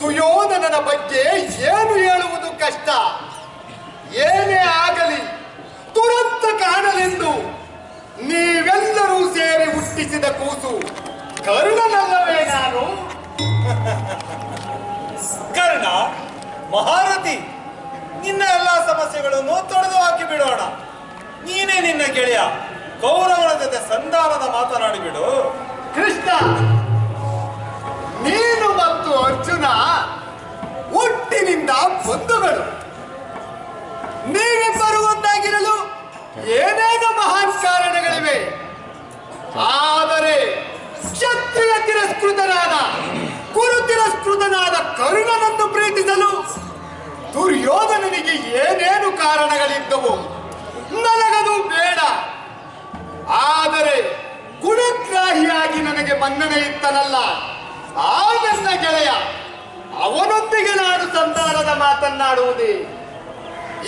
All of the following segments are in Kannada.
ಸುಯೋಧನನ ಬಗ್ಗೆ ಏನು ಹೇಳುವುದು ಕಷ್ಟ. ಏನೇ ಆಗಲಿ ತುರಂತ ಕಾಣಲೆಂದು ನೀವೆಲ್ಲರೂ ಸೇರಿ ಹುಟ್ಟಿಸಿದ ಕೂಸು ಕರ್ಣನಲ್ಲವೇ ನಾನು? ಕರ್ಣ ಮಹಾರಥಿ, ನಿನ್ನ ಎಲ್ಲಾ ಸಮಸ್ಯೆಗಳನ್ನು ತೊಡೆದು ಹಾಕಿ ಬಿಡೋಣ. ನೀನೇ ನಿನ್ನ ಗೆಳೆಯ ಕೌರವನ ಜೊತೆ ಸಂಧಾನದ ಮಾತನಾಡಿಬಿಡು. ಕೃಷ್ಣ, ನೀನು ಮತ್ತು ಅರ್ಜುನ ಹುಟ್ಟಿನಿಂದ ಬಂಧುಗಳು. ನೀವಿಬ್ಬರು ಒಂದಾಗಿರಲು ಏನೇನು ಮಹಾನ್ ಕಾರಣಗಳಿವೆ. ಆದರೆ ಕ್ಷತ್ರಿಯ ತಿರಸ್ಕೃತನಾದ ಕುರು ತಿರಸ್ಕೃತನಾದ ಕರ್ಣನನ್ನು ಪ್ರೀತಿಸಲು ದುರ್ಯೋಧನನಿಗೆ ಏನೇನು ಕಾರಣಗಳಿದ್ದವು ನನಗದು ಬೇಡ. ಆದರೆ ಗುಣಗ್ರಾಹಿಯಾಗಿ ನನಗೆ ಮನ್ನಣೆ ಇತ್ತನಲ್ಲ ಆ ನನ್ನ ಗೆಳೆಯ, ಅವನೊಂದಿಗೆ ನಾನು ಸಂಧಾನದ ಮಾತನ್ನಾಡುವುದೇ.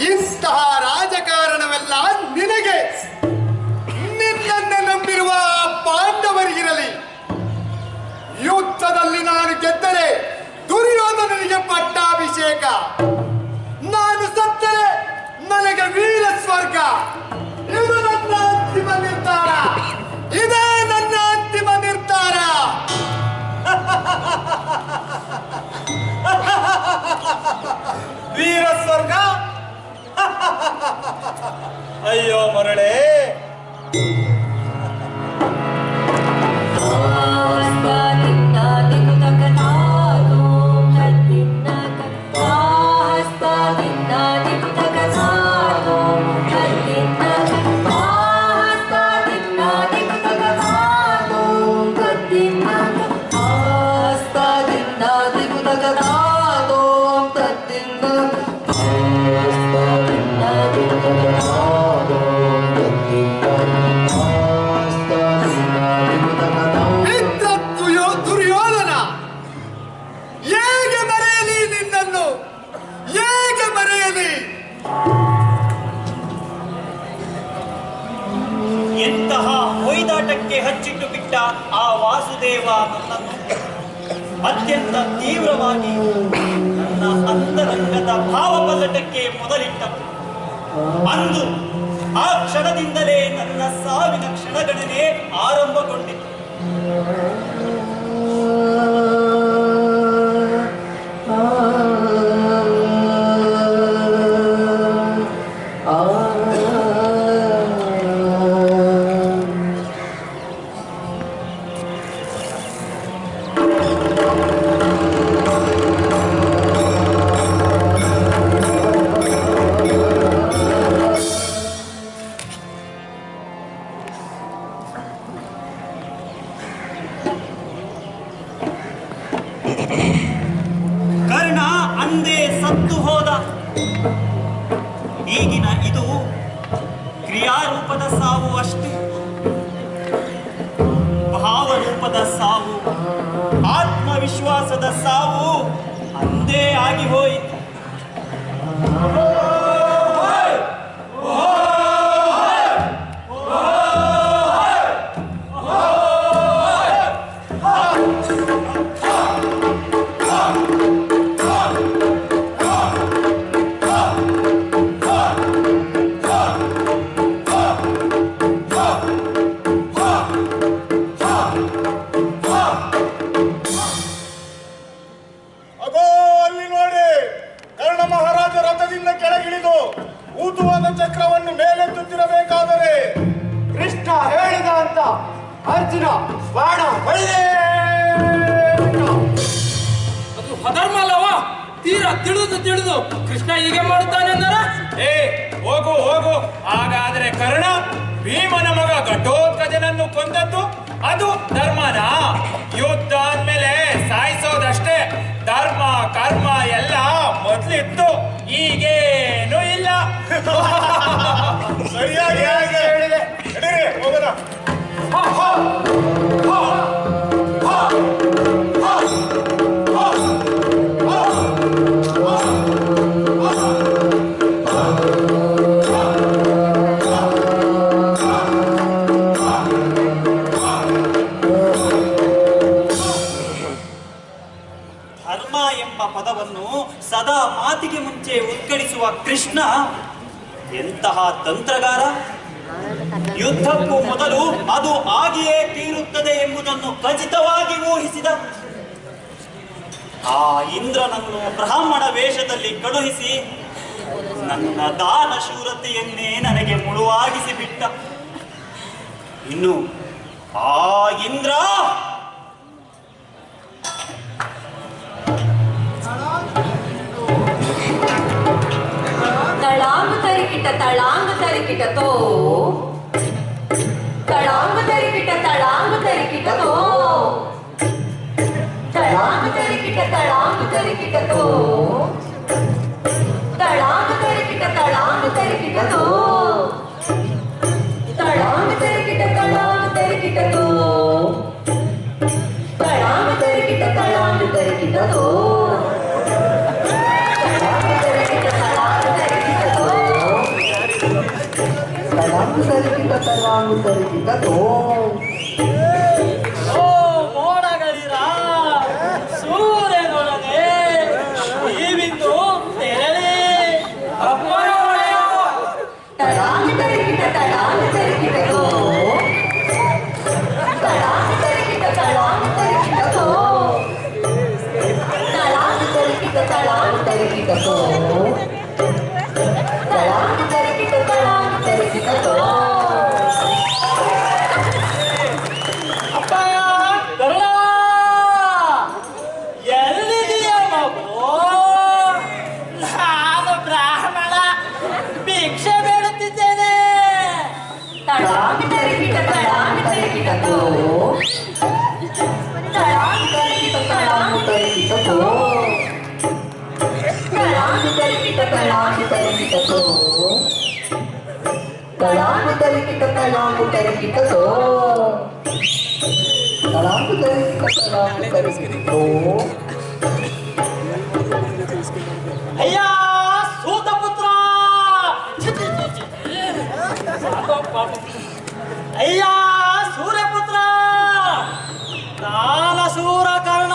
ಇಂತಹ ರಾಜಕಾರಣವೆಲ್ಲ ನಿನಗೆ, ನಿನ್ನನ್ನು ನಂಬಿರುವ ಪಾಂಡವರಿಗಿರಲಿ. ಯುದ್ಧದಲ್ಲಿ ನಾನು ಗೆದ್ದರೆ ದುರ್ಯೋಧನನಿಗೆ ಪಟ್ಟಾಭಿಷೇಕ, ನಾನು ಸತ್ತರೆ ನನಗೆ ವೀರ ಸ್ವರ್ಗ. ಇದು ನನ್ನ ಅಂತಿಮ ನಿರ್ಧಾರ. ಇದೇ ನನ್ನ ಅಂತಿಮ ನಿರ್ಧಾರ. ವೀರ ಸ್ವರ್ಗ? ಅಯ್ಯೋ ಮರಳೇ, ದುರ್ಯೋಧನ, ಹೇಗೆ ಮರೆಯಲಿ ನಿನ್ನನ್ನು, ಹೇಗೆ ಮರೆಯಲಿ? ಎಂತಹ ಹೊಯ್ದಾಟಕ್ಕೆ ಹಚ್ಚಿಟ್ಟು ಬಿಟ್ಟ ಆ ವಾಸುದೇವ ನನ್ನನ್ನು ಅತ್ಯಂತ ತೀವ್ರವಾಗಿ ನನ್ನ ಅಂತರಂಗದ ಭಾವಪಲ್ಲಟಕ್ಕೆ ಮೊದಲಿಟ್ಟ. ಅಂದು ಆ ಕ್ಷಣದಿಂದಲೇ ನನ್ನ ಸಾವಿನ ಕ್ಷಣಗಣನೆ ಆರಂಭಗೊಂಡಿತು. ಕರ್ಣ ಅಂದೇ ಸತ್ತು ಹೋದ. ಈಗಿನ ಇದು ಕ್ರಿಯಾರೂಪದ ಸಾವು ಅಷ್ಟೇ. ಭಾವರೂಪದ ಸಾವು, ಆತ್ಮವಿಶ್ವಾಸದ ಸಾವು ಅಂದೇ ಆಗಿ ಹೋಯಿತು. ಚಕ್ರವನ್ನು ಮೇಲೆತ್ತುತ್ತಿರಬೇಕಾದರೆ ಕೃಷ್ಣ ಹೇಳಿದ ಅಂತ ಅರ್ಜುನ ಬಾಣ ಹೊಡೆದೇ. ಅದು ಅಧರ್ಮ ಅಲ್ಲವ? ತೀರಾ ತಿಳಿದು ಕೃಷ್ಣ ಹೀಗೆ ಮಾಡುತ್ತಾನೆ ಅಂದರೆ? ಹೋಗು ಹೋಗು. ಹಾಗಾದ್ರೆ ಕರ್ಣ ಭೀಮನ ಮಗ ಘಟೋತ್ಕಚನನ್ನು ಕೊಂದದ್ದು ಅದು ಧರ್ಮನಾ? ಯುದ್ಧ ಅಂದ್ಮೇಲೆ ಸಾಯಿಸೋದಷ್ಟೇ. ಧರ್ಮ ಕರ್ಮ ಎಲ್ಲ ಮೊದ್ಲಿತ್ತು, ಈಗೇನು ಇಲ್ಲ. ಸರಿಯಾಗಿ ಹೇಳಿದೆ. ಹೋಗೋಣ. ಪದವನ್ನು ಸದಾ ಮಾತಿಗೆ ಮುಂಚೆ ಉದ್ಗಡಿಸುವ ಕೃಷ್ಣ ಎಂತಹ ತಂತ್ರಗಾರ! ಯುದ್ಧಕ್ಕೂ ಮೊದಲು ಅದು ಆಗಿಯೇ ತೀರುತ್ತದೆ ಎಂಬುದನ್ನು ಖಚಿತವಾಗಿ ಊಹಿಸಿದ. ಆ ಇಂದ್ರನನ್ನು ಬ್ರಾಹ್ಮಣ ವೇಷದಲ್ಲಿ ಕಳುಹಿಸಿ ನನ್ನ ದಾನಶೂರತೆಯನ್ನೇ ನನಗೆ ಮುಳುವಾಗಿಸಿ ಬಿಟ್ಟ. ಇನ್ನು ಆ ಇಂದ್ರ ತಳಾಂಗ ತರಿಕಿಟ ತಳಾಂಗ ತರಿಕಿಟತೋ ತಳಾಂಗ ತರಿಕಿಟ ತಳಾಂಗ ತರಿಕಿಟತೋ ತಳಾಂಗ ತರಿಕಿಟ ತಳಾಂಗ ತರಿಕಿಟತೋ ತಳಾಂಗ ತರಿಕಿಟ ತಳಾಂಗ ತರಿಕಿಟತೋ ತಳಾಂಗ ತರಿಕಿಟ ತಳಾಂಗ ತರಿಕಿಟತೋ ತಳಾಂಗ ತರಿಕಿಟ ತಳಾಂಗ ತರಿಕಿಟತೋ ಓ ಮೋಡಗಳಿರ ಸೂರ್ಯನೊಡನೆ ನೀವಿಂದು ತೆರಳಿ ತಳಾಂಗ ತರಿಕಿಟ ತಳಾಂಗ ತರಿಕಿಟತೋ ತಳಾಂಗ ತರಿಕಿಟ ತಳಾಂಗ ತರಿಕಿಟತೋ ತಳಾಂಗ ತರಿಕಿಟ ತಳಾಂಗ ತರಿಕಿಟತೋ ತಳಾಂಗ ತರಿಕಿಟ ತಳಾಂಗ ತರಿಕಿಟತೋ ಅಪ್ಪ ಕರುಣ ಎಲ್ಲಿದೆಯ ಮಗು? ನಾನು ಬ್ರಾಹ್ಮಣ ಭಿಕ್ಷೆ ಬೇಡುತ್ತಿದ್ದೇನೆ. ತಳಾಂಗ ತರಿಕಿಟ ತಳಾಂಗ ತರಿಕಿಟತೋ ತಳಾಂಗ ತರಿಕಿಟ ತಳಾಂಗ ತರಿಕಿಟತೋ ತಳಾಂಗ ತರಿಕಿಟ ತಳಾಂಗ ತರಿಕಿಟತೋ ತಳಾಂಗ ತರಿಕಿಟ ತಳಾಂಗ ತರಿಕಿಟತೋ ತಳಾಂಗ ತರಿಕಿಟ ತಳಾಂಗ ತರಿಕಿಟತೋ ಅಯ್ಯ ಸೂತಪುತ್ರ! ಅಯ್ಯ ಸೂರ್ಯಪುತ್ರ! ನಾನಸೂರ ಕರ್ಣ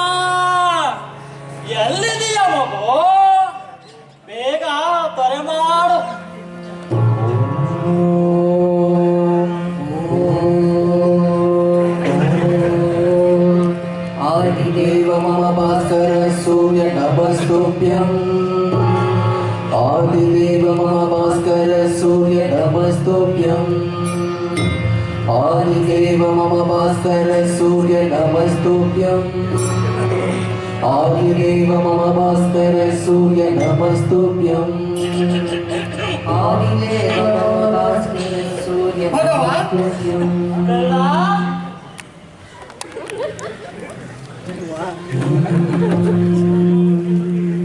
ಎಲ್ಲಿದೆಯ ಮಗು? ಬೇಗ ತ್ವರೆ ಮಾಡು. आदिदेव मम भास्कर सूर्य नमस्तुभ्यम् आदिदेव मम भास्कर सूर्य नमस्तुभ्यम् आदिदेव मम भास्कर सूर्य नमस्तुभ्यम् आदिदेव मम भास्कर सूर्य नमस्तुभ्यम् आदिदेव मम भास्कर सूर्य नमस्तुभ्यम् ಕರ್ಣ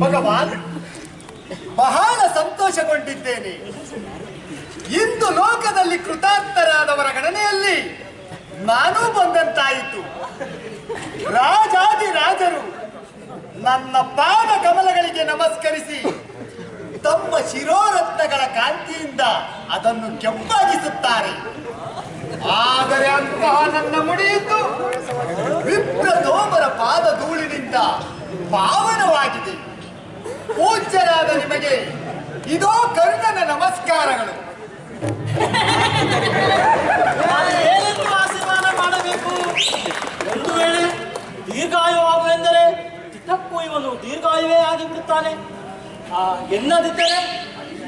ಭಗವಾನ್, ಬಹಳ ಸಂತೋಷಗೊಂಡಿದ್ದೇನೆ. ಇಂದು ಲೋಕದಲ್ಲಿ ಕೃತಾರ್ಥರಾದವರ ಗಣನೆಯಲ್ಲಿ ನಾನೂ ಬಂದಂತಾಯಿತು. ರಾಜಾದಿರಾಜರು ನನ್ನ ಪಾದ ಕಮಲಗಳಿಗೆ ನಮಸ್ಕರಿಸಿ ತಮ್ಮ ಶಿರೋರತ್ನಗಳ ಕಾಂತಿಯಿಂದ ಅದನ್ನು ಕೆಂಪಾಗಿಸುತ್ತಾರೆ. ಆದರೆ ಅಂತಹ ನನ್ನ ಮುಡಿಯಿತು ವಿಪ್ರತೋಮರ ಪಾದ ಧೂಳಿನಿಂದ ಪಾವನವಾಗಿದೆ. ಪೂಜ್ಯರಾದ ನಿಮಗೆ ಇದೋ ಕರ್ಣನ ನಮಸ್ಕಾರಗಳು. ನಾನು ಏನೆಂದು ಆಶೀರ್ವಾದ ಮಾಡಬೇಕು? ಒಂದು ವೇಳೆ ದೀರ್ಘಾಯುವಾಗುವೆಂದರೆ ಚಿಕ್ಕಪ್ಪು ಇವನು ದೀರ್ಘಾಯುವೇ ಆಗಿಬಿಡುತ್ತಾನೆ. ಎನ್ನದಿದ್ದರೆ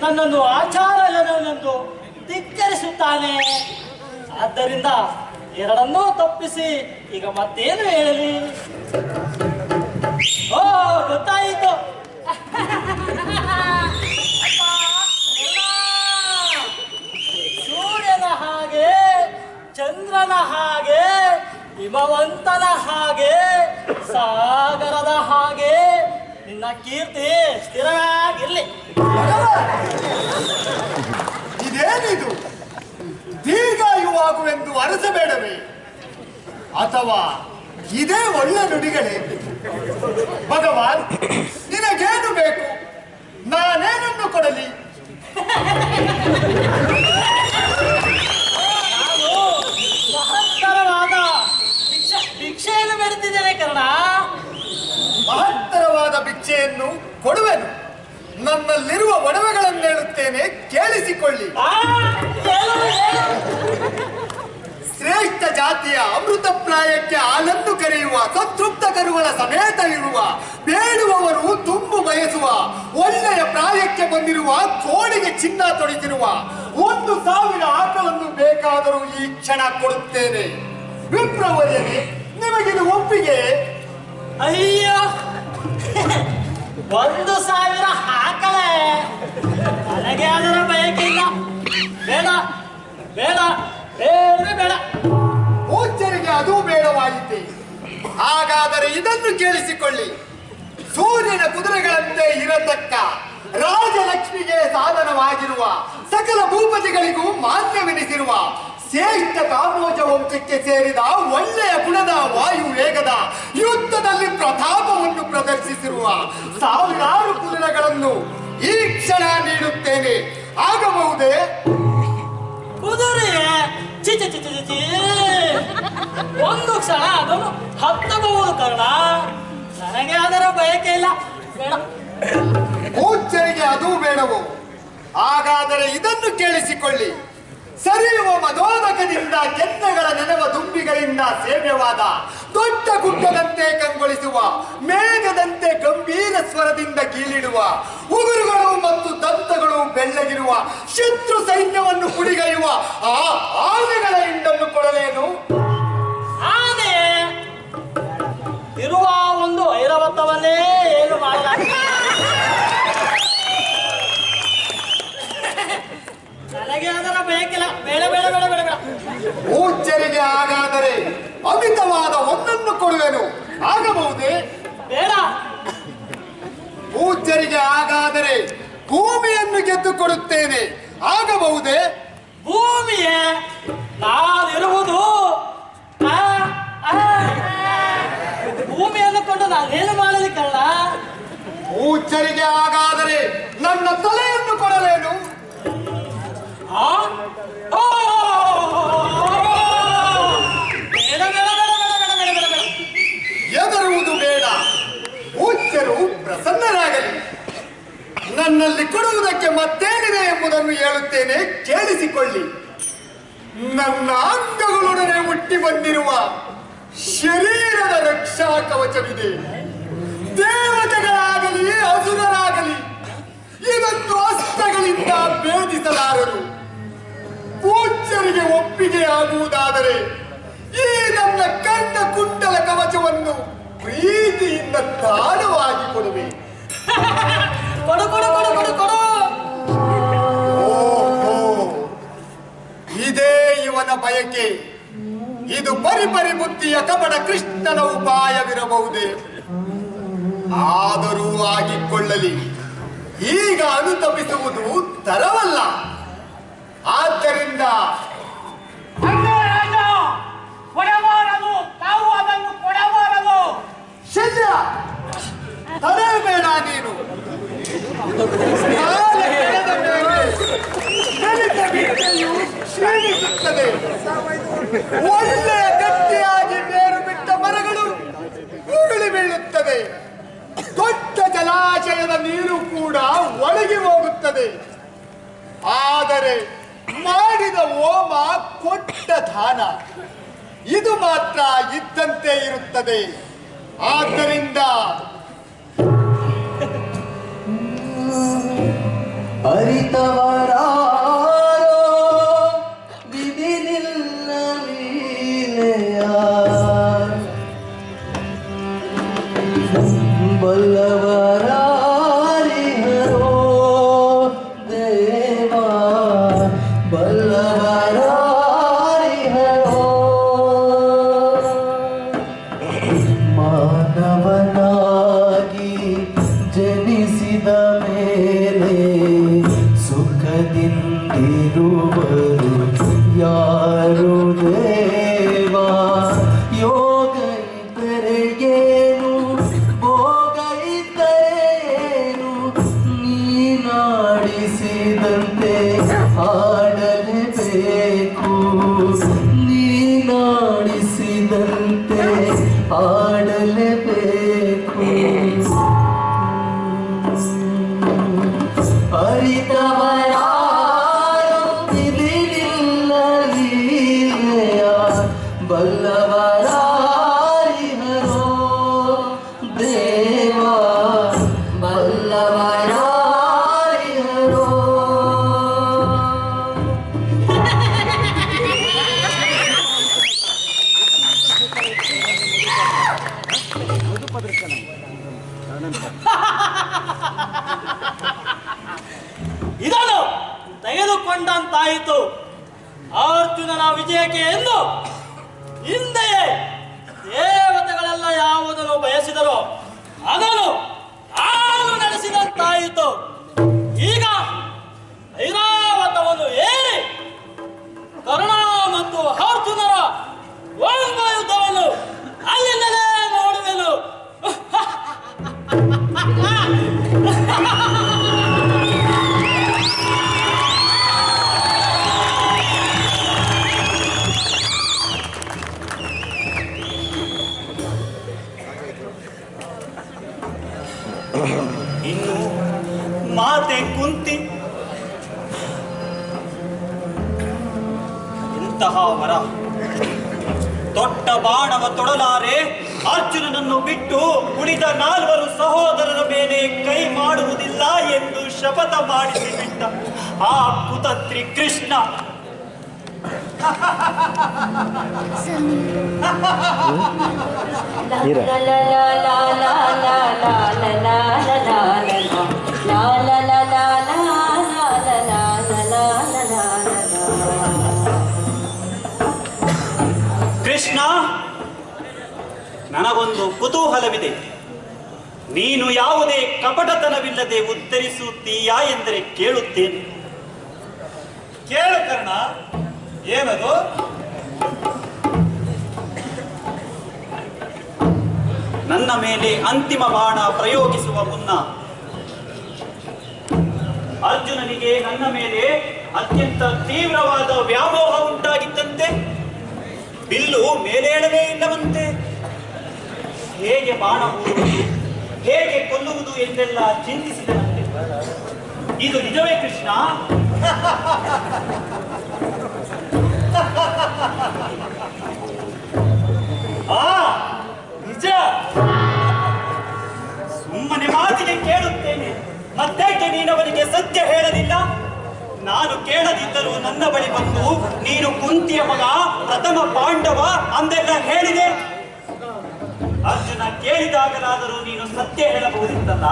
ನನ್ನನ್ನು ಆಚಾರನೆಂದು ಧಿಕ್ಕರಿಸುತ್ತಾನೆ. ಆದ್ದರಿಂದ ಎರಡನ್ನೂ ತಪ್ಪಿಸಿ ಈಗ ಮತ್ತೇನು ಹೇಳಲಿ? ಓ ಗೊತ್ತಾಯಿತು. ಸೂರ್ಯನ ಹಾಗೆ, ಚಂದ್ರನ ಹಾಗೆ, ಹಿಮವಂತನ ಹಾಗೆ, ಸಾಗರದ ಹಾಗೆ ನಿನ್ನ ಕೀರ್ತಿ ಸ್ಥಿರವಾಗಿರ್ಲಿ. ಇದೇನಿದು? ದೀರ್ಘಾಯುವಾಗುವೆಂದು ಅರಸಬೇಡವೇ? ಅಥವಾ ಇದೇ ಒಳ್ಳೆ ನುಡಿಗಳೇ? ಭಗವಾನ್, ನಿನಗೇನು ಬೇಕು? ನಾನೇನನ್ನು ಕೊಡಲಿ? ನಾನು ಮಹತ್ತರವಾದ ಭಿಕ್ಷೆಯನ್ನು ಬೇಡುತ್ತಿದ್ದೇನೆ ಕರ್ಣ. ಮಹತ್ತರವಾದ ಭಿಕ್ಷೆಯನ್ನು ಕೇಳಿದರೇನು ಕೊಡುವೆನು. ನನ್ನಲ್ಲಿರುವ ಒಡವೆಗಳನ್ನು ಹೇಳುತ್ತೇನೆ, ಕೇಳಿಸಿಕೊಳ್ಳಿ. ಶ್ರೇಷ್ಠ ಜಾತಿಯ ಅಮೃತ ಪ್ರಾಯಕ್ಕೆ ಹಾಲನ್ನು ಕರೆಯುವ ಸಂತೃಪ್ತ ಕರುಗಳ ಸಮೇತ ಇರುವ, ಬೇಡುವವರು ತುಂಬು ಬಯಸುವ, ಒಳ್ಳೆಯ ಪ್ರಾಯಕ್ಕೆ ಬಂದಿರುವ, ಕೋಡಿಗೆ ಚಿನ್ನ ತೊಡಿಸಿರುವ 1,000 ಆಕಳನ್ನು ಬೇಕಾದರೂ ಈ ಕ್ಷಣ ಕೊಡುತ್ತೇನೆ. ವಿಪ್ರವರ್ಯನೇ, ನಿಮಗಿದು ಒಪ್ಪಿಗೆ? ಅಯ್ಯೋ, 1,000 ಆಕಳೆ, ನನಗೆ ಅದರ ಬಯಕಿಲ್ಲ. ಬೇಡ ಬೇಡ ಬೇಡ ಬೇಡ. ಪೂಜ್ಯರಿಗೆ ಅದು ಬೇಡವಾಯಿತೆ. ಹಾಗಾದರೆ ಇದನ್ನು ಕೇಳಿಸಿಕೊಳ್ಳಿ. ಸೂರ್ಯನ ಕುದುರೆಗಳಂತೆ ಇರತಕ್ಕ, ರಾಜಲಕ್ಷ್ಮಿಗೆ ಸಾಧನವಾಗಿರುವ, ಸಕಲ ಭೂಪತಿಗಳಿಗೂ ಮಾನ್ಯವೆನಿಸಿರುವ, ಶ್ರೇಷ್ಠ ಕಾಮೋಜ ವಂಶಕ್ಕೆ ಸೇರಿದ, ಒಳ್ಳೆಯ ಗುಣದ, ವಾಯು ವೇಗದ, ಯುದ್ಧದಲ್ಲಿ ಪ್ರತಾಪವನ್ನು ಪ್ರದರ್ಶಿಸಿರುವ 1000 ಕುದುರೆಗಳನ್ನು ಈ ಕ್ಷಣ ನೀಡುತ್ತೇನೆ. ಆಗಬಹುದೇ? ಕುದುರೆ ಚಿ ಚಿ ಚಿ ಚಿ ಚಿ. ಒಂದು ಕ್ಷಣ ಅದನ್ನು ಹತ್ತಬಹುದು ಕರ್ಣ, ನನಗೆ ಅದರ ಬಯಕೆ ಇಲ್ಲ. ಬೇಡ. ಪೂಜ್ಯರಿಗೆ ಅದು ಬೇಡವು? ಹಾಗಾದರೆ ಇದನ್ನು ಕೇಳಿಸಿಕೊಳ್ಳಿ. ಸರಿಯುವ ಮದೋದಕದಿಂದ, ಕೆನ್ನೆಗಳ ನೆನವ ದುಂಬಿಗಳಿಂದ ಸೇವ್ಯವಾದ, ದೊಡ್ಡ ಗುಡ್ಡದಂತೆ ಕಂಗೊಳಿಸುವ, ಮೇಘದಂತೆ ಗಂಭೀರ ಸ್ವರದಿಂದ ಕೀಳಿಡುವ, ಉಗುರುಗಳು ಮತ್ತು ದಂತಗಳು ಬೆಳ್ಳಗಿರುವ, ಶತ್ರು ಸೈನ್ಯವನ್ನು ಕುಡಿಗೈಯುವ ಆ ಆನೆಗಳ ಹಿಂಡನ್ನು ಕೊಡಲೇನು? ಆನೆ ಇರುವ ಒಂದು ಐರಾವತವನ್ನೇ ಏನು ಮಾಡಲಾಗಿದೆ. ನನಗೆ ಅದರ ಬೇಕಿಲ್ಲ. ಬೇಡ ಬೇಡ ಬೇಡ ಬೇಡ ಬೇಡ. ಪೂಜ್ಯರಿಗೆ ಹಾಗಾದರೆ ಅಮಿತವಾದ ಒಂದನ್ನು ಕೊಡುವೆನು. ಆಗಬಹುದೇ? ಬೇಡ. ಪೂಜ್ಯರಿಗೆ ಹಾಗಾದರೆ ಭೂಮಿಯನ್ನು ಗೆದ್ದು ಕೊಡುತ್ತೇನೆ. ಆಗಬಹುದೇ? ಭೂಮಿಯೇ ನಾನಿರುವುದು ಭೂಮಿಯನ್ನು ಕೊಂಡು ನಾನೇನು ಮಾಡಲಿಕ್ಕಲ್ಲ. ಪೂಜ್ಯರಿಗೆ ಹಾಗಾದರೆ ನನ್ನ ತಲೆಯನ್ನು ಕೊಡಲೇನು? ಬೇಡ ಬೇಡ ಬೇಡ ಬೇಡ ಬೇಡ ಬೇಡ ಬೇಡ. ಎದರುವುದು ಬೇಡ. ಪೂಜ್ಯರು ಪ್ರಸನ್ನರಾಗಲಿ. ನನ್ನಲ್ಲಿ ಕೊಡುವುದಕ್ಕೆ ಮತ್ತೇನಿದೆ ಎಂಬುದನ್ನು ಹೇಳುತ್ತೇನೆ, ಕೇಳಿಸಿಕೊಳ್ಳಿ. ನನ್ನ ಅಂಗಗಳೊಡನೆ ಹುಟ್ಟಿ ಬಂದಿರುವ ಶರೀರದ ರಕ್ಷಾ ಕವಚವಿದೆ. ದೇವತೆಗಳಾಗಲಿ ಅಸುರರಾಗಲಿ ಇದನ್ನು ಅಸ್ತ್ರಗಳಿಂದ ಭೇದಿಸಲಾರರು. ಪೂಜ್ಯರಿಗೆ ಒಪ್ಪಿಗೆಯಾಗುವುದಾದರೆ ಈ ನನ್ನ ಕಣ್ಣ ಕುಂಡಲ ಕವಚವನ್ನು ಪ್ರೀತಿಯಿಂದ ದಾನವಾಗಿ ಕೊಡುವೆ. ಕೊಡು ಕೊಡು ಕೊಡು ಕೊಡು ಕೊಡು. ಓಹೋ, ಇದೇ ಇವನ ಬಯಕೆ. ಇದು ಪರಿಪರಿ ಬುದ್ಧಿಯ ಕಪಟ ಕೃಷ್ಣನ ಉಪಾಯವಿರಬಹುದೇ? ಆದರೂ ಆಗಿಕೊಳ್ಳಲಿ. ಈಗ ಅನುತಪಿಸುವುದು ತರವಲ್ಲ. ಆದ್ದರಿಂದ ಕೊಡಬಾರದು, ತಾವು ಅದನ್ನು ಕೊಡಬಾರದು. ಶಲ್ಯ, ತಡೆಯಬೇಡ ನೀನು. ಕಾಲ ಕೆಳದ ಮೇಲೆ ಬೆಳೆದ ಬಿಟ್ಟೆಯು ಕ್ಷೀಣಿಸುತ್ತದೆ. ಒಳ್ಳೆಯ ಗಟ್ಟಿಯಾಗಿ ಬೇರು ಬಿಟ್ಟ ಮರಗಳು ಉರುಳಿ ಬೀಳುತ್ತದೆ. ದೊಡ್ಡ ಜಲಾಶಯದ ನೀರು ಕೂಡ ಒಳಗಿ ಹೋಗುತ್ತದೆ. ಆದರೆ ಮಾಡಿದ ಹೋಮ, ಕೊಟ್ಟ ದಾನ, ಇದು ಮಾತ್ರ ಇದ್ದಂತೆ ಇರುತ್ತದೆ. ಆದ್ದರಿಂದ ಅರಿತವರಾರೋ ವಿಧಿನಿಲ್ಲ ಲೀಲೆಯ ಬಲ್ಲವರಾರಿಹರೋ ದೇವಾ ಬಲ್ಲವರಾರಿಹರೋ ಮಾನವನಾಗಿ ಜನಿಸಿದ ಮೇಲೆ ಸುಖ ಕೊಂಡಂತಾಯಿತು. ಅರ್ಜುನನ ವಿಜಯಕ್ಕೆ ಎಂದು ಹಿಂದೆಯೇ ದೇವತೆಗಳೆಲ್ಲ ಯಾವುದನ್ನು ಬಯಸಿದರೋ ಅದನ್ನು ನಾನು ನಡೆಸಿದಂತಾಯಿತು. ಈಗ ಐರಾವತವನ್ನು ಏರಿ ಕರ್ಣ ಮತ್ತು ಅರ್ಜುನರ ಒಂದು ಯುದ್ಧವನ್ನು ಅಲ್ಲಿಂದಲೇ ನೋಡುವೆನು. ಇನ್ನು ಮಾತೆ ಕುಂತಿ ಇಂತಹ ವರ ದೊಡ್ಡ ಬಾಣವ ತೊಡಲಾರೆ ಅರ್ಜುನನನ್ನು ಬಿಟ್ಟು ಉಳಿದ 4 ಸಹೋದರರ ಮೇಲೆ ಕೈ ಮಾಡುವುದಿಲ್ಲ ಎಂದು ಶಪಥ ಮಾಡಿಸಿಬಿಟ್ಟ ಆ ಕುತಂತ್ರಿ ಕೃಷ್ಣ ಕೃಷ್ಣ, ನನಗೊಂದು ಕುತೂಹಲವಿದೆ. ನೀನು ಯಾವುದೇ ಕಪಟತನವಿಲ್ಲದೆ ಉತ್ತರಿಸುತ್ತೀಯಾ ಎಂದರೆ ಕೇಳುತ್ತೇನೆ. ಕೇಳು ಕರ್ಣ, ಏನದು? ನನ್ನ ಮೇಲೆ ಅಂತಿಮ ಬಾಣ ಪ್ರಯೋಗಿಸುವ ಮುನ್ನ ಅರ್ಜುನನಿಗೆ ನನ್ನ ಮೇಲೆ ಅತ್ಯಂತ ತೀವ್ರವಾದ ವ್ಯಾಮೋಹ ಉಂಟಾಗಿದ್ದಂತೆ. ಬಿಲ್ಲು ಮೇಲೇಳಲೇ ಇಲ್ಲವಂತೆ. ಹೇಗೆ ಬಾಣ ಹೂಡುವುದು, ಹೇಗೆ ಕೊಲ್ಲುವುದು ಎಂದೆಲ್ಲ ಚಿಂತಿಸಿದನಂತೆ. ಇದು ನಿಜವೇ ಕೃಷ್ಣ? ನಿಜ. ಸುಮ್ಮನೆ ಮಾತಿಗೆ ಕೇಳುತ್ತೇನೆ, ಮತ್ತೇಕೆ ನೀನವನಿಗೆ ಸತ್ಯ ಹೇಳಲಿಲ್ಲ? ನಾನು ಕೇಳದಿದ್ದರೂ ನನ್ನ ಬಳಿ ಬಂದು ನೀನು ಕುಂತಿಯ ಮಗ, ಪ್ರಥಮ ಪಾಂಡವ ಅಂದೆಲ್ಲ ಹೇಳಿದೆ. ಅರ್ಜುನ ಕೇಳಿದಾಗಲಾದರೂ ನೀನು ಸತ್ಯ ಹೇಳಬಹುದಿತ್ತಲ್ಲ.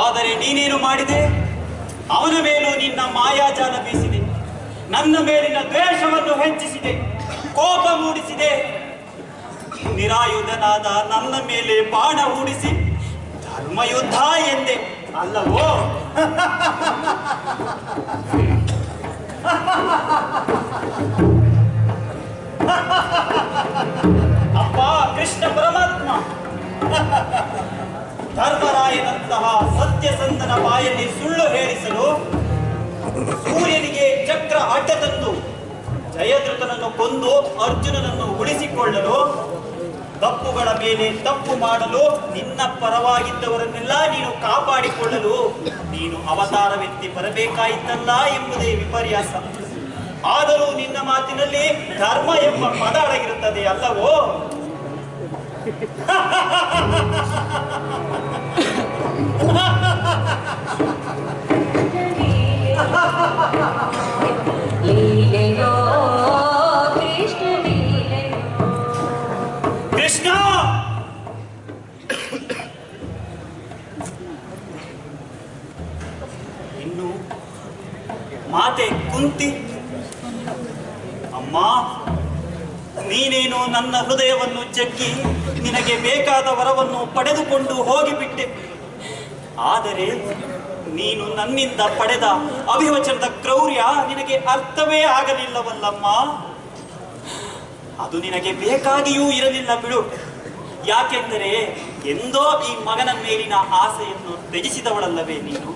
ಆದರೆ ನೀನೇನು ಮಾಡಿದೆ? ಅವನ ಮೇಲೂ ನಿನ್ನ ಮಾಯಾಜಾಲ ಬೀಸಿದೆ, ನನ್ನ ಮೇಲಿನ ದ್ವೇಷವನ್ನು ಹೆಚ್ಚಿಸಿದೆ, ಕೋಪ ಮೂಡಿಸಿದೆ. ನಿರಾಯುಧನಾದ ನನ್ನ ಮೇಲೆ ಬಾಣ ಹೂಡಿಸಿ ಧರ್ಮಯುದ್ಧ ಎಂದೆ ಅಲ್ಲವೋ? ಅಪ್ಪ ಕೃಷ್ಣ ಪರಮಾತ್ಮ, ಧರ್ಮರಾಯನಂತಹ ಸತ್ಯಸಂಧನ ಬಾಯಲ್ಲಿ ಸುಳ್ಳು ಹೇಳಿಸಲು, ಸೂರ್ಯನಿಗೆ ಚಕ್ರ ಅಡ್ಡ ತಂದು ಜಯದ್ರಥನನ್ನು ಕೊಂದು ಅರ್ಜುನನನ್ನು ಉಳಿಸಿಕೊಳ್ಳಲು, ತಪ್ಪುಗಳ ಮೇಲೆ ತಪ್ಪು ಮಾಡಲು, ನಿನ್ನ ಪರವಾಗಿದ್ದವರನ್ನೆಲ್ಲ ನೀನು ಕಾಪಾಡಿಕೊಳ್ಳಲು ನೀನು ಅವತಾರವೆತ್ತಿ ಬರಬೇಕಾಯಿತಲ್ಲ ಎಂಬುದೇ ವಿಪರ್ಯಾಸ. ಆದರೂ ನಿನ್ನ ಮಾತಿನಲ್ಲಿ ಧರ್ಮ ಎಂಬ ಪದ ಅಡಗಿರುತ್ತದೆ ಅಲ್ಲವೋ? ಕೃಷ್ಣ, ಇನ್ನು ಮಾತೆ ಕುಂತಿ, ಅಮ್ಮ, ನೀನೇನು ನನ್ನ ಹೃದಯವನ್ನು ಜಗ್ಗಿ ನಿನಗೆ ಬೇಕಾದ ವರವನ್ನು ಪಡೆದುಕೊಂಡು ಹೋಗಿಬಿಟ್ಟೆ. ಆದರೆ ನೀನು ನನ್ನಿಂದ ಪಡೆದ ಅಭಿವಚನದ ಕ್ರೌರ್ಯ ನಿನಗೆ ಅರ್ಥವೇ ಆಗಲಿಲ್ಲವಲ್ಲಮ್ಮ. ಅದು ನಿನಗೆ ಬೇಕಾಗಿಯೂ ಇರಲಿಲ್ಲ ಬಿಡು. ಯಾಕೆಂದರೆ ಎಂದೋ ಈ ಮಗನ ಮೇಲಿನ ಆಸೆಯನ್ನು ತ್ಯಜಿಸಿದವಳಲ್ಲವೇ ನೀನು.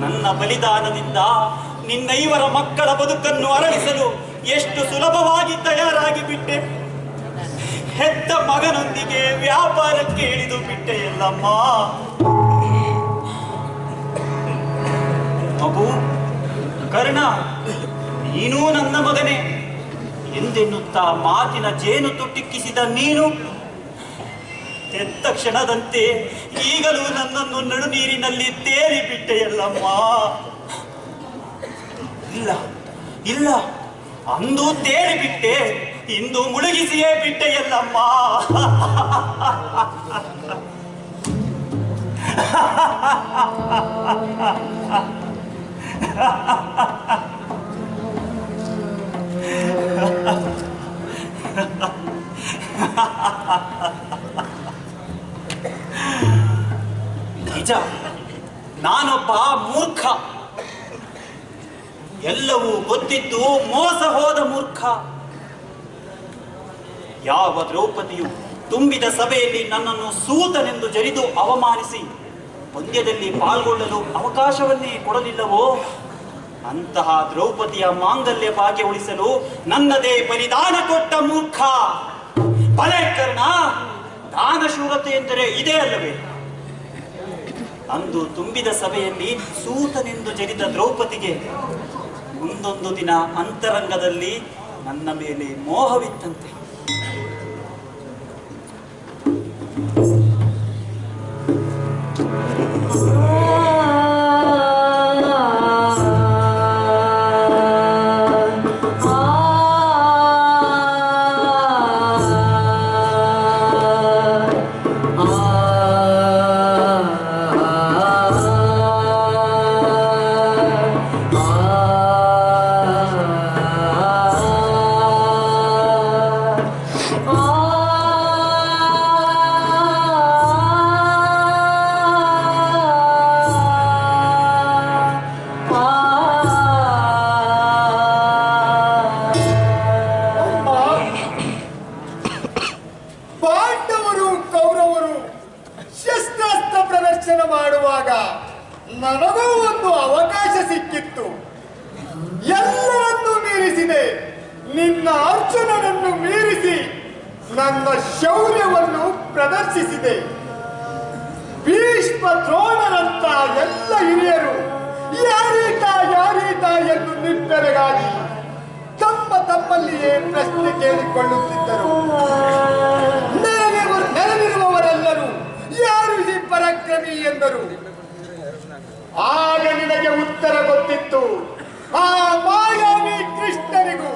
ನನ್ನ ಬಲಿದಾನದಿಂದ ನಿನ್ನೈವರ ಮಕ್ಕಳ ಬದುಕನ್ನು ಅರಳಿಸಲು ಎಷ್ಟು ಸುಲಭವಾಗಿ ತಯಾರಾಗಿ ಬಿಟ್ಟೆ. ಹೆತ್ತ ಮಗನೊಂದಿಗೆ ವ್ಯಾಪಾರಕ್ಕೆ ಇಳಿದು ಬಿಟ್ಟೆಯಲ್ಲಮ್ಮ. ಮಗು ಕರ್ಣ, ನೀನೂ ನನ್ನ ಮಗನೇ ಎಂದೆನ್ನುತ್ತಾ ಮಾತಿನ ಜೇನು ತುಟ್ಟಿಕ್ಕಿಸಿದ ನೀನು ಹೆತ್ತ ಕ್ಷಣದಂತೆ ಈಗಲೂ ನನ್ನನ್ನು ನಡು ನೀರಿನಲ್ಲಿ ತೇಲಿ ಬಿಟ್ಟೆಯಲ್ಲಮ್ಮ. ಇಲ್ಲ ಇಲ್ಲ, ಅಂದು ತೇಲಿ ಬಿಟ್ಟೆ, ಇಂದು ಮುಳುಗಿಸಿಯೇ ಬಿಟ್ಟೆಯಲ್ಲಮ್ಮ. ನಿಜ, ನಾನೊಬ್ಬ ಮೂರ್ಖ. ಎಲ್ಲವೂ ಗೊತ್ತಿದ್ದು ಮೋಸ ಹೋದ ಮೂರ್ಖ. ಯಾವ ದ್ರೌಪದಿಯು ತುಂಬಿದ ಸಭೆಯಲ್ಲಿ ನನ್ನನ್ನು ಸೂತನೆಂದು ಜರಿದು ಅವಮಾನಿಸಿ ಪಂದ್ಯದಲ್ಲಿ ಪಾಲ್ಗೊಳ್ಳಲು ಅವಕಾಶವನ್ನೇ ಕೊಡಲಿಲ್ಲವೋ, ಅಂತಹ ದ್ರೌಪದಿಯ ಮಾಂಗಲ್ಯ ಭಾಗ್ಯ ಉಳಿಸಲು ನನ್ನದೇ ಬಲಿದಾನ ಕೊಟ್ಟ ಮೂರ್ಖ. ಬಲೆ ಕರ್ಣ, ದಾನಶೂರತೆ ಎಂದರೆ ಇದೇ ಅಲ್ಲವೇ? ಅಂದು ತುಂಬಿದ ಸಭೆಯಲ್ಲಿ ಸೂತನೆಂದು ಜರಿದ ದ್ರೌಪದಿಗೆ ಮುಂದೊಂದು ದಿನ ಅಂತರಂಗದಲ್ಲಿ ನನ್ನ ಮೇಲೆ ಮೋಹವಿತ್ತಂತೆ. ನನಗೂ ಒಂದು ಅವಕಾಶ ಸಿಕ್ಕಿತ್ತು. ಎಲ್ಲವನ್ನೂ ಮೀರಿಸಿದೆ. ನಿನ್ನ ಅರ್ಜುನನನ್ನು ಮೀರಿಸಿ ನನ್ನ ಶೌರ್ಯವನ್ನು ಪ್ರದರ್ಶಿಸಿದೆ. ಭೀಷ್ಮ ದ್ರೋಣರಂತ ಎಲ್ಲ ಹಿರಿಯರು ಯಾರೀತ ಎಂದು ನಿಬ್ಬೆರಗಾಗಿ ತಮ್ಮಲ್ಲಿಯೇ ಪ್ರಶ್ನೆ ಕೇಳಿಕೊಳ್ಳುತ್ತಿದ್ದರು. ನೆರವಿರುವವರೆಲ್ಲರೂ ಯಾರು ಈ ಪರಾಕ್ರಮಿ ಎಂದರು. ಆಗ ನಿನಗೆ ಉತ್ತರ ಗೊತ್ತಿತ್ತು. ಆ ಮಾಯಾವಿ ಕೃಷ್ಣನಿಗೂ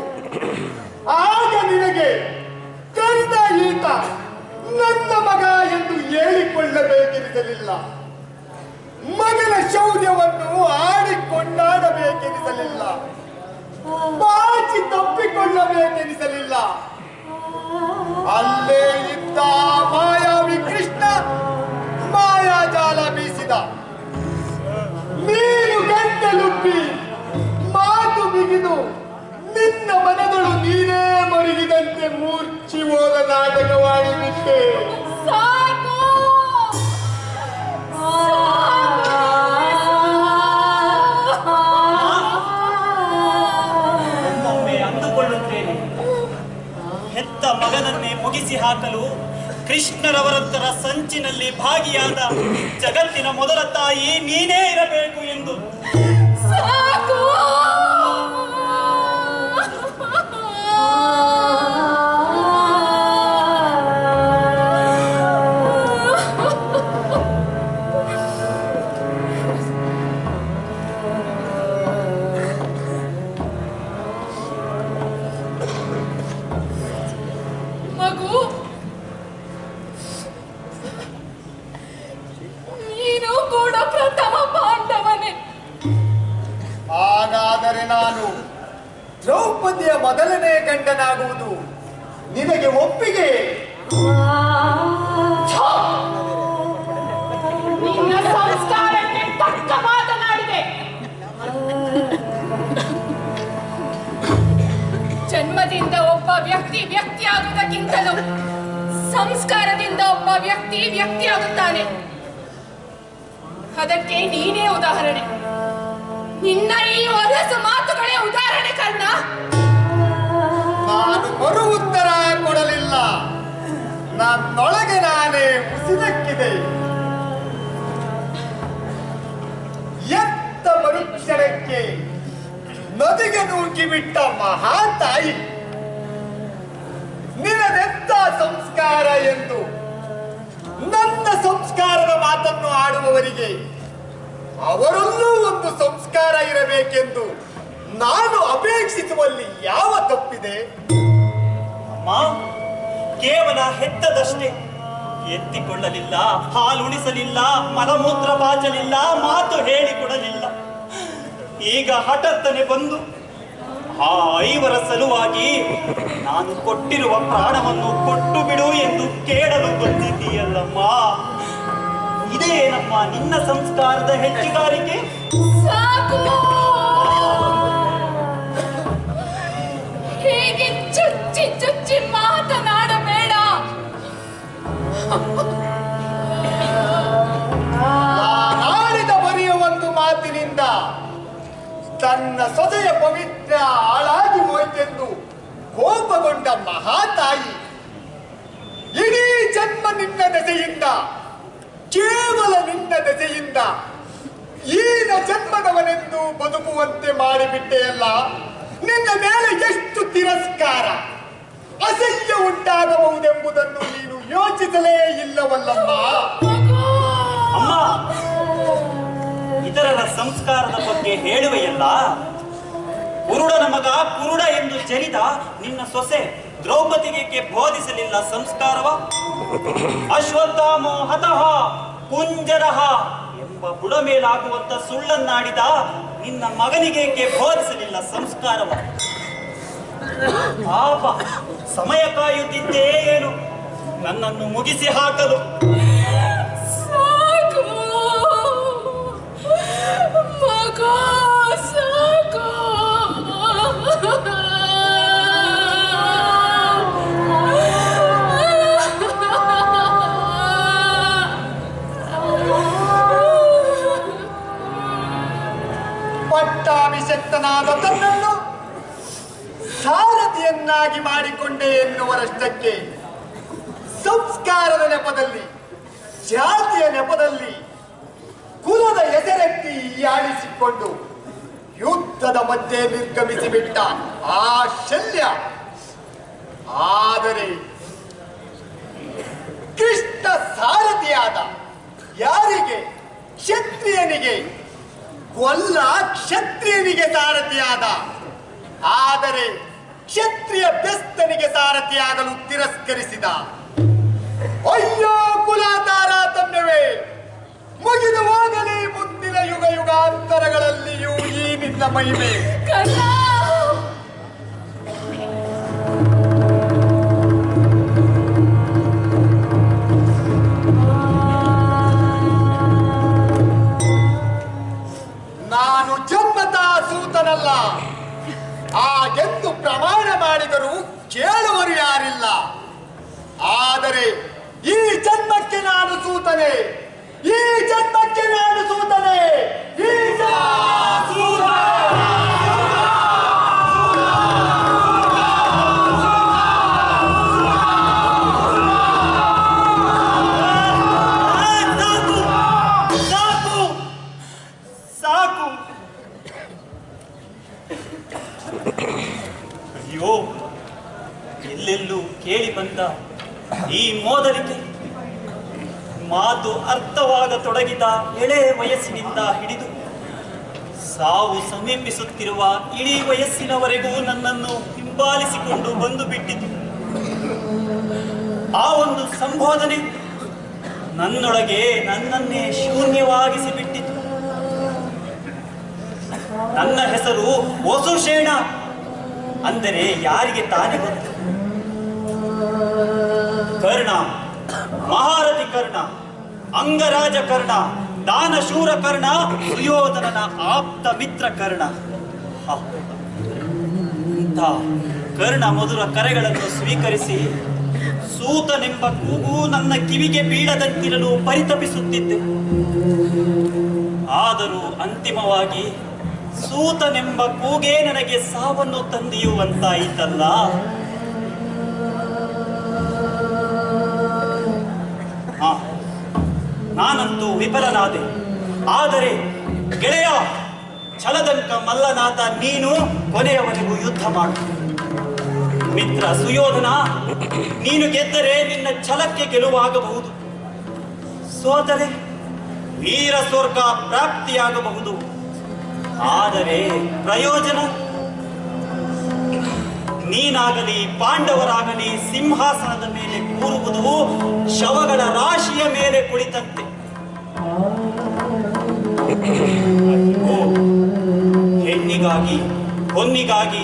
ಆಗ ನಿನಗೆ ಕರ್ಣ ಈತ ನನ್ನ ಮಗ ಎಂದು ಹೇಳಿಕೊಳ್ಳಬೇಕೆನಿಸಲಿಲ್ಲ. ಮಗನ ಶೌರ್ಯವನ್ನು ಆಡಿಕೊಂಡಾಡಬೇಕೆನಿಸಲಿಲ್ಲ. ಬಾಚಿ ತಪ್ಪಿಕೊಳ್ಳಬೇಕೆನಿಸಲಿಲ್ಲ. ಅಲ್ಲೇ ಇದ್ದ ಮಾಯಾವಿ ಕೃಷ್ಣ ಮಾಯಾಜಾಲ ಬೀಸಿದ. ನೀನು ಗಂಟಲುಬ್ಬಿ ಮಾತು ಬಿಗಿದು ನಿನ್ನ ಮನಗಳು ನೀನೇ ಮರುಗಿದಂತೆ ಮೂರ್ಛಿ ಹೋದ ನಾಟಕವಾಡಿಬಿಟ್ಟೆ. ಒಮ್ಮೊಮ್ಮೆ ಅಂದುಕೊಳ್ಳುತ್ತೇನೆ, ಹೆತ್ತ ಮಗನನ್ನೇ ಮುಗಿಸಿ ಹಾಕಲು ಕೃಷ್ಣರವರಂತರ ಸಂಚಿನಲ್ಲಿ ಭಾಗಿಯಾದ ಜಗತ್ತಿನ ಮೊದಲ ತಾಯಿ ನೀನೇ ಇರಬೇಕು ಎಂದು. ಹಾಗಾದರೆ ನಾನು ದ್ರೌಪದಿಯ ಮೊದಲನೇ ಗಂಡನಾಗುವುದು ನಿನಗೆ ಒಪ್ಪಿಗೆ? ನಿನ್ನ ಸಂಸ್ಕಾರಕ್ಕೆ ತಕ್ಕ ಮಾತನಾಡಿದೆ. ಜನ್ಮದಿಂದ ಒಬ್ಬ ವ್ಯಕ್ತಿಯಾಗುವುದಕ್ಕಿಂತಲೂ ಸಂಸ್ಕಾರದಿಂದ ಒಬ್ಬ ವ್ಯಕ್ತಿಯಾಗುತ್ತಾನೆ. ಅದಕ್ಕೆ ನೀನೇ ಉದಾಹರಣೆ. ನಿನ್ನ ಈ ಹೊಲಸು ಮಾತುಗಳೇ ಉದಾಹರಣೆ ಕರ್ಣ. ನಾನು ಮರು ಉತ್ತರ ಕೊಡಲಿಲ್ಲ. ನನ್ನೊಳಗೆ ನಾನೇ ಉಸಿರಕ್ಕಿದೆ. ಎತ್ತ ಮರುಕ್ಷಣಕ್ಕೆ ನದಿಗೆ ನೂಕಿಬಿಟ್ಟ ಮಹಾತಾಯಿ ನಿನದೆಂತ ಸಂಸ್ಕಾರ ಎಂದು ನನ್ನ ಸಂಸ್ಕಾರದ ಮಾತನ್ನು ಆಡುವವರಿಗೆ ಅವರಲ್ಲೂ ಒಂದು ಸಂಸ್ಕಾರ ಇರಬೇಕೆಂದು ನಾನು ಅಪೇಕ್ಷಿಸುವಲ್ಲಿ ಯಾವ ತಪ್ಪಿದೆ? ಅಮ್ಮ, ಕೇವಲ ಹೆತ್ತದಷ್ಟೇ, ಎತ್ತಿಕೊಳ್ಳಲಿಲ್ಲ, ಹಾಲುಣಿಸಲಿಲ್ಲ, ಮಲಮೂತ್ರ ಬಾಚಲಿಲ್ಲ, ಮಾತು ಹೇಳಿಕೊಡಲಿಲ್ಲ. ಈಗ ಹಠತ್ತನೆ ಬಂದು ಆ 5 ಸಲುವಾಗಿ ನಾನು ಕೊಟ್ಟಿರುವ ಪ್ರಾಣವನ್ನು ಕೊಟ್ಟು ಬಿಡು ಎಂದು ಕೇಳಲು ಬಂದಿದ್ದೀಯಲ್ಲಮ್ಮ. ಇದೇನಮ್ಮ ನಿನ್ನ ಸಂಸ್ಕಾರದ ಹೆಚ್ಚುಗಾರಿಕೆ? ಸಾಕು, ಹೀಗೆ ಚುಚ್ಚಿ ಚುಚ್ಚಿ ಮಾತನಾಡಬೇಡ. ಆಡಿದ ಬರೆಯ ಒಂದು ಮಾತಿನಿಂದ ತನ್ನ ಸೊಸೆಯ ಪವಿತ್ರ ಹಾಳಾಗಿ ಹೋಯ್ತೆಂದು ಕೋಪಗೊಂಡ ಮಹಾತಾಯಿ ಇಡೀ ಜನ್ಮ ನಿನ್ನ ದೆಸೆಯಿಂದ, ಕೇವಲ ನಿನ್ನ ದೆಸೆಯಿಂದ ಈನ ಜನ್ಮದವನೆಂದು ಬದುಕುವಂತೆ ಮಾಡಿಬಿಟ್ಟೆಯಲ್ಲ. ನಿನ್ನ ಮೇಲೆ ಎಷ್ಟು ತಿರಸ್ಕಾರ, ಅಸಹ್ಯ ಉಂಟಾಗಬಹುದೆಂಬುದನ್ನು ನೀನು ಯೋಚಿಸಲೇ ಇಲ್ಲವಲ್ಲಮ್ಮ. ಅಮ್ಮ, ಇತರರ ಸಂಸ್ಕಾರದ ಬಗ್ಗೆ ಹೇಳುವೆಯಲ್ಲ. ಕುರುಡನ ಮಗ ಕುರುಡ ಎಂದು ಜನಿದ ನಿನ್ನ ಸೊಸೆ ದ್ರೌಪದಿಗೆ ಬೋಧಿಸಲಿಲ್ಲ ಸಂಸ್ಕಾರವ? ಅಶ್ವತ್ಥಾಮೋ ಹತಃ ಕುಂಜರಃ ಎಂಬ ಬುಡ ಮೇಲಾಗುವಂತ ಸುಳ್ಳನ್ನಾಡಿದ ನಿನ್ನ ಮಗನಿಗೆ ಬೋಧಿಸಲಿಲ್ಲ ಸಂಸ್ಕಾರವ? ಪಾಪ, ಸಮಯ ಕಾಯುತ್ತಿದ್ದೇ ಏನು ನನ್ನನ್ನು ಮುಗಿಸಿ ಹಾಕಲು. ಸಾಕು ಮಗ, ಸಾಕು. ಪಟ್ಟಾಭಿಷಕ್ತನಾದ ತನ್ನನ್ನು ಸಾರಥಿಯನ್ನಾಗಿ ಮಾಡಿಕೊಂಡೆ ಎನ್ನುವರಷ್ಟಕ್ಕೆ ಸಂಸ್ಕಾರದ ನೆಪದಲ್ಲಿ, ಜಾತಿಯ ನೆಪದಲ್ಲಿ ಕುಲದ ಹೆಸರೆತ್ತಿ ಆಡಿಸಿಕೊಂಡು ಯುದ್ಧದ ಮಧ್ಯೆ ನಿರ್ಗಮಿಸಿ ಬಿಟ್ಟ ಆ ಶಲ್ಯ. ಆದರೆ ಕೃಷ್ಣ ಸಾರಥಿಯಾದ ಯಾರಿಗೆ? ಕ್ಷತ್ರಿಯನಿಗೆ. ಕೊಲ್ಲ ಕ್ಷತ್ರಿಯನಿಗೆ ಸಾರಥಿಯಾದ. ಆದರೆ ಕ್ಷತ್ರಿಯ ಬೆಸ್ತನಿಗೆ ಸಾರಥಿಯಾಗಲು ತಿರಸ್ಕರಿಸಿದ. ಅಯ್ಯೋ ಕುಲ ತಾರತಮ್ಯವೇ, ಮುಗಿದು ಹೋಗಲಿ ಮುಂದಿನ ಯುಗ ಯುಗಾಂತರಗಳಲ್ಲಿಯೂ ಈ ನಿನ್ನ ಮಹಿಮೆ. ನಾನು ಜನ್ಮತಾ ಸೂತನಲ್ಲ, ಹಾಗೆಂದು ಪ್ರಮಾಣ ಮಾಡಿದರೂ ಕೇಳುವರು ಯಾರಿಲ್ಲ. ಆದರೆ ಈ ಜನ್ಮಕ್ಕೆ ನಾನು ಸೂತನೆ, ಈ ಜನ್ಮಕ್ಕೆ ನಾನು ಸೂತನೆ, ಈ ಸಾಕು. ಅಯ್ಯೋ, ಎಲ್ಲೆಲ್ಲೂ ಕೇಳಿ ಬಂದ ಈ ಮೋದಲಿಕೆ ಮಾತು ಅರ್ಥವಾಗತೊಡಗಿದ ಎಳೆ ವಯಸ್ಸಿನಿಂದ ಹಿಡಿದು ಸಾವು ಸಮೀಪಿಸುತ್ತಿರುವ ಇಡೀ ವಯಸ್ಸಿನವರೆಗೂ ನನ್ನನ್ನು ಹಿಂಬಾಲಿಸಿಕೊಂಡು ಬಂದು ಬಿಟ್ಟಿತು. ಆ ಒಂದು ಸಂಬೋಧನೆ ನನ್ನೊಳಗೆ ನನ್ನನ್ನೇ ಶೂನ್ಯವಾಗಿಸಿ ಬಿಟ್ಟಿತು. ನನ್ನ ಹೆಸರು ವಸುಷೇಣ ಅಂದರೆ ಯಾರಿಗೆ ತಾನೇ ಗೊತ್ತು? ಕರ್ಣ, ಮಹಾರಥಿ ಕರ್ಣ, ಅಂಗರಾಜ ಕರ್ಣ, ದಾನಶೂರ ಕರ್ಣ, ಸುಯೋಧನನ ಆಪ್ತ ಮಿತ್ರ ಕರ್ಣ. ಇಂಥ ಕರ್ಣ ಮಧುರ ಕರೆಗಳನ್ನು ಸ್ವೀಕರಿಸಿ ಸೂತನೆಂಬ ಕೂಗು ನನ್ನ ಕಿವಿಗೆ ಬೀಳದಂತಿರಲು ಪರಿತಪಿಸುತ್ತಿದ್ದೆ. ಆದರೂ ಅಂತಿಮವಾಗಿ ಸೂತನೆಂಬ ಕೂಗೇ ನನಗೆ ಸಾವನ್ನು ತಂದಿಯುವಂತಾಯಿತಲ್ಲ. ನಾನಂತೂ ವಿಫಲನಾದೆ. ಆದರೆ ಗೆಳೆಯ ಛಲದಂಕ ಮಲ್ಲನಾದ ನೀನು ಕೊನೆಯವರೆಗೂ ಯುದ್ಧ ಮಾಡು. ಮಿತ್ರ ಸುಯೋಧನ, ನೀನು ಗೆದ್ದರೆ ನಿನ್ನ ಛಲಕ್ಕೆ ಗೆಲುವಾಗಬಹುದು, ಸೋತರೆ ವೀರ ಸ್ವರ್ಗ ಪ್ರಾಪ್ತಿಯಾಗಬಹುದು. ಆದರೆ ಪ್ರಯೋಜನ? ನೀನಾಗಲಿ ಪಾಂಡವರಾಗಲಿ ಸಿಂಹಾಸನದ ಮೇಲೆ ಕೂರುವುದು ಶವಗಳ ರಾಶಿಯ ಮೇಲೆ ಕುಳಿತಂತೆ. ಕಾಡಿಗಾಗಿ, ಹೊನ್ನಿಗಾಗಿ,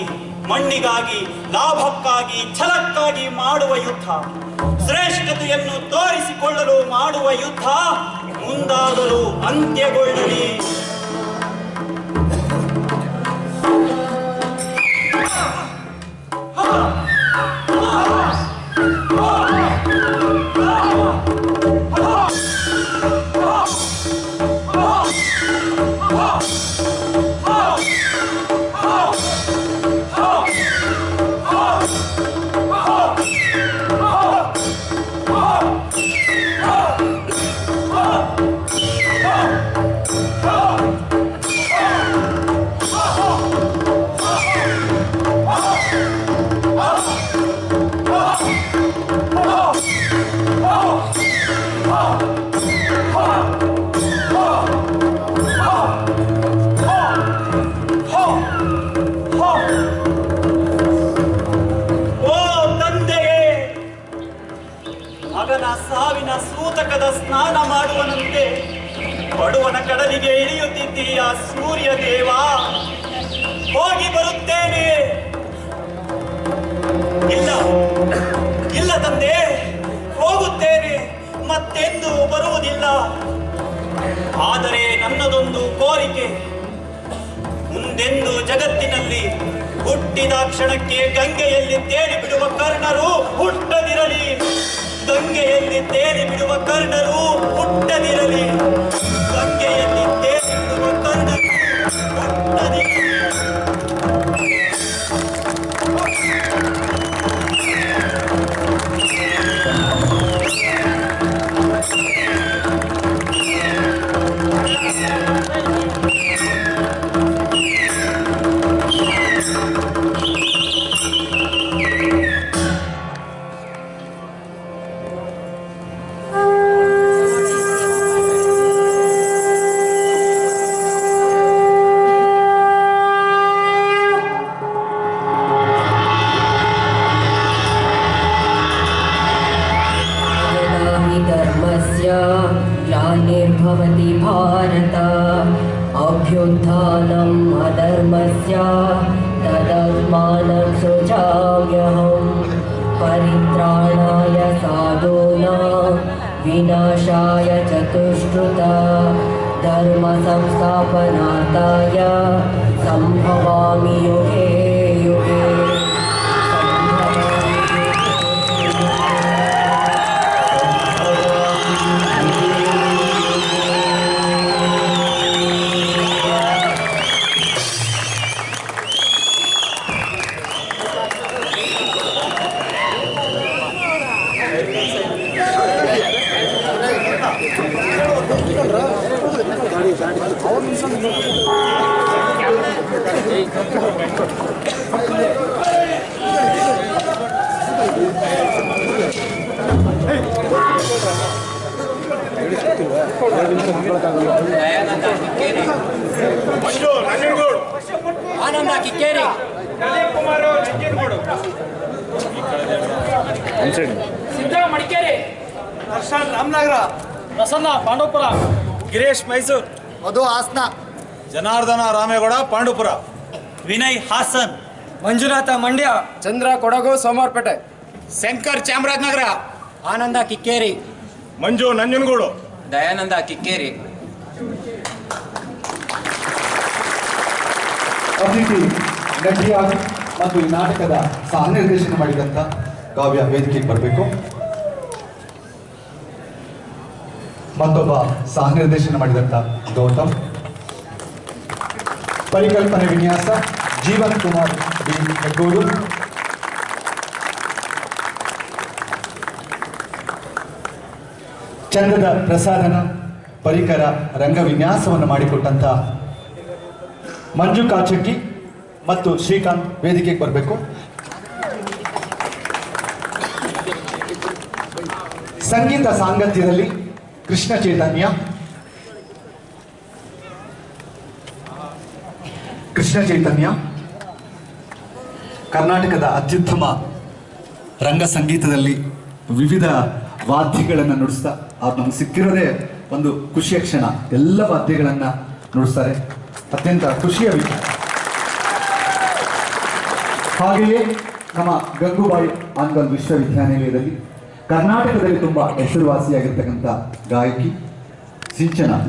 ಮಣ್ಣಿಗಾಗಿ, ಲಾಭಕ್ಕಾಗಿ, ಛಲಕ್ಕಾಗಿ ಮಾಡುವ ಯುದ್ಧ, ಶ್ರೇಷ್ಠತೆಯನ್ನು ತೋರಿಸಿಕೊಳ್ಳಲು ಮಾಡುವ ಯುದ್ಧ ಮುಂದಾದರೂ ಅಂತ್ಯಗೊಳ್ಳಲಿ. ಸಾವಿನ ಸೂತಕದ ಸ್ನಾನ ಮಾಡುವನಂತೆ ಬಡವನ ಕಡಲಿಗೆ ಇಳಿಯುತ್ತಿದ್ದೀಯ ಸೂರ್ಯ ದೇವ. ಹೋಗಿ ಬರುತ್ತೇನೆ. ಇಲ್ಲ ಇಲ್ಲ ತಂದೆ, ಹೋಗುತ್ತೇನೆ, ಮತ್ತೆಂದು ಬರುವುದಿಲ್ಲ. ಆದರೆ ನನ್ನದೊಂದು ಕೋರಿಕೆ, ಮುಂದೆಂದು ಜಗತ್ತಿನಲ್ಲಿ ಹುಟ್ಟಿದ ಕ್ಷಣಕ್ಕೆ ಗಂಗೆಯಲ್ಲಿ ತೇಲಿ ಬಿಡುವ ಕರ್ಣರು ಹುಟ್ಟದಿರಲಿ. ಗಂಗೆಯಲ್ಲಿ ತೇಲಿ ಬಿಡುವ ಕರ್ಣರು ಹುಟ್ಟದಿರಲಿ. ಗಂಗೆಯಲ್ಲಿ ತೇಲಿ ಬಿಡುವ ಕರ್ಣರು ಹುಟ್ಟದಿರಲಿ. ग्लानिर्भवति भारत अभ्युत्थानम् अधर्मस्य तदात्मानं सृजाम्यहं परित्राणाय साधूनां विनाशाय चतुष्कृता धर्म संस्थापनार्थाय संभवामि युगे युगे। ಆನಂದ ಕಿಕ್ಕೇರಿ, ಸಿದ್ಧ ಮಡಿಕೇರಿ, ಹರ್ಷನ್ ರಾಮನಗರ, ಪ್ರಸನ್ನ ಪಾಂಡವಪುರ, ಗಿರೀಶ್ ಮೈಸೂರು, ಮಧು ಹಾಸನ, ಜನಾರ್ದನ ರಾಮೇಗೌಡ ಪಾಂಡುಪುರ, ವಿನಯ್ ಹಾಸನ್, ಮಂಜುನಾಥ ಮಂಡ್ಯ, ಚಂದ್ರ ಕೊಡಗು ಸೋಮವಾರಪೇಟೆ, ಶಂಕರ್ ಚಾಮರಾಜನಗರ, ಆನಂದ ಕಿಕ್ಕೇರಿ, ಮಂಜು ನಂಜನಗೂಡು, ದಯಾನಂದ ಕಿಕ್ಕೇರಿ. ಅತಿಥಿ ನಟಿಯ ಮತ್ತು ಈ ನಾಟಕದ ಸಹ ನಿರ್ದೇಶನ ಮಾಡಿದಂಥ ಕಾವ್ಯ ವೇದಿಕೆಗೆ ಬರಬೇಕು. ಮತ್ತೊಬ್ಬ ಸಹ ನಿರ್ದೇಶನ ಮಾಡಿದಂಥ ಗೌತಮ್, ಪರಿಕಲ್ಪನೆ ವಿನ್ಯಾಸ ಜೀವನ್ ಕುಮಾರ್ ಬಿ ಹೆಗ್ಗೋಡು, ಚಂದದ ಪ್ರಸಾದನ ಪರಿಕರ ರಂಗ ವಿನ್ಯಾಸವನ್ನು ಮಾಡಿಕೊಟ್ಟಂಥ ಮಂಜು ಕಾಚಟ್ಟಿ ಮತ್ತು ಶ್ರೀಕಾಂತ್ ವೇದಿಕೆಗೆ ಬರಬೇಕು. ಸಂಗೀತ ಸಾಂಗತ್ಯದಲ್ಲಿ ಕೃಷ್ಣ ಚೈತನ್ಯ, ಕರ್ನಾಟಕದ ಅತ್ಯುತ್ತಮ ರಂಗ ಸಂಗೀತದಲ್ಲಿ ವಿವಿಧ ವಾದ್ಯಗಳನ್ನು ನುಡಿಸ್ತಾ ಅದು ನಮ್ಗೆ ಸಿಕ್ಕಿರೋದೇ ಒಂದು ಖುಷಿಯ ಕ್ಷಣ. ಎಲ್ಲ ವಾದ್ಯಗಳನ್ನು ನುಡಿಸ್ತಾರೆ, ಅತ್ಯಂತ ಖುಷಿಯ ವಿಚಾರ. ಹಾಗೆಯೇ ನಮ್ಮ ಗಂಗೂಬಾಯಿ ಆನ್ಗಲ್ ವಿಶ್ವವಿದ್ಯಾನಿಲಯದಲ್ಲಿ ಕರ್ನಾಟಕದಲ್ಲಿ ತುಂಬ ಹೆಸರುವಾಸಿಯಾಗಿರ್ತಕ್ಕಂಥ ಗಾಯಕಿ ಸಿಂಚನ